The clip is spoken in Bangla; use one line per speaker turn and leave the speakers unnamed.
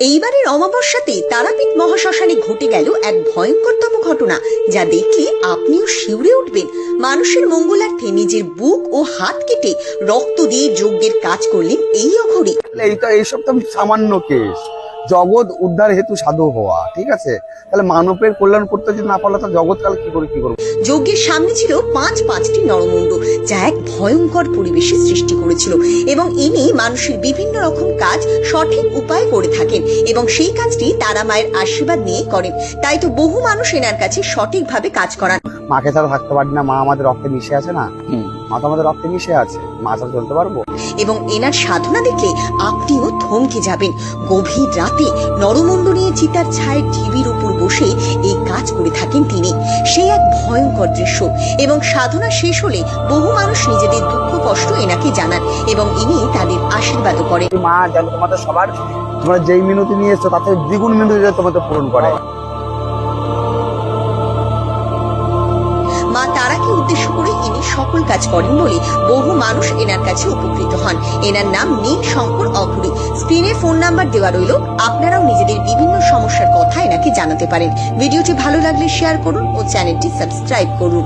এইবারের অমাবস্যাতে তারাপীঠ মহাশ্মশানে ঘটে গেল এক ভয়ঙ্করতম ঘটনা, যা দেখলে আপনিও শিউরে উঠবেন। মানুষের মঙ্গলার্থে নিজের বুক ও হাত কেটে রক্ত দিয়ে যজ্ঞের কাজ করলেন এই অঘরী।
এইসব তো সামান্য কেস, জগৎ উদ্ধার হেতু সাধু হওয়া, ঠিক আছে? তাহলে মানবের কল্যাণ করতে যদি না পারলে তো জগৎ কাল কি করবো?
যজ্ঞের সামনে ছিল পাঁচটি নরমুণ্ড, যা এক ভয়ঙ্কর পরিবেশের সৃষ্টি করেছিল এবং ইনি মানুষের বিভিন্ন রকম কাজ সঠিক উপায়ে করে থাকেন এবং সেই কাজটি তারা মায়ের আশীর্বাদ নিয়ে করেন। তাই তো বহু মানুষ এনার কাছে সঠিকভাবে কাজ করান।
মাকে ছাড়া থাকতে পারি না, মা আমাদের রক্তে মিশে আছে না, মা তো আমাদের রক্তে মিশে আছে, মা ছাড়া চলতে পারবো?
এবং এনার সাধনা দেখলে আপনিও থমকে যাবেন। গভীর রাতে নরমুণ্ড নিয়ে চিতার ছায়ের ঢিবির উপর বসে এই কাজ করে থাকেন তিনি। সেই এক ভয়ঙ্কর দৃশ্য এবং সাধনা শেষ হলে বহু মানুষ নিজেদের দুঃখ কষ্ট এনাকে জানান এবং ইনি তাদের আশীর্বাদও করেন।
মা যেন তোমাদের সবার, তোমরা যেই মিনতি নিয়ে এসছো তাতে দ্বিগুণ মিনতি তোমাদের পূরণ করে।
মা তারাকে উদ্দেশ্য করে ইনি সকল কাজ করেন বলে বহু মানুষ এনার কাছে উপকৃত হন। এনার নাম নীল শঙ্কর অঘরী। স্ক্রিনে ফোন নাম্বার দেওয়া রইল, আপনারাও নিজেদের বিভিন্ন সমস্যার কথা এনাকে জানাতে পারেন। ভিডিওটি ভালো লাগলে শেয়ার করুন ও চ্যানেলটি সাবস্ক্রাইব করুন।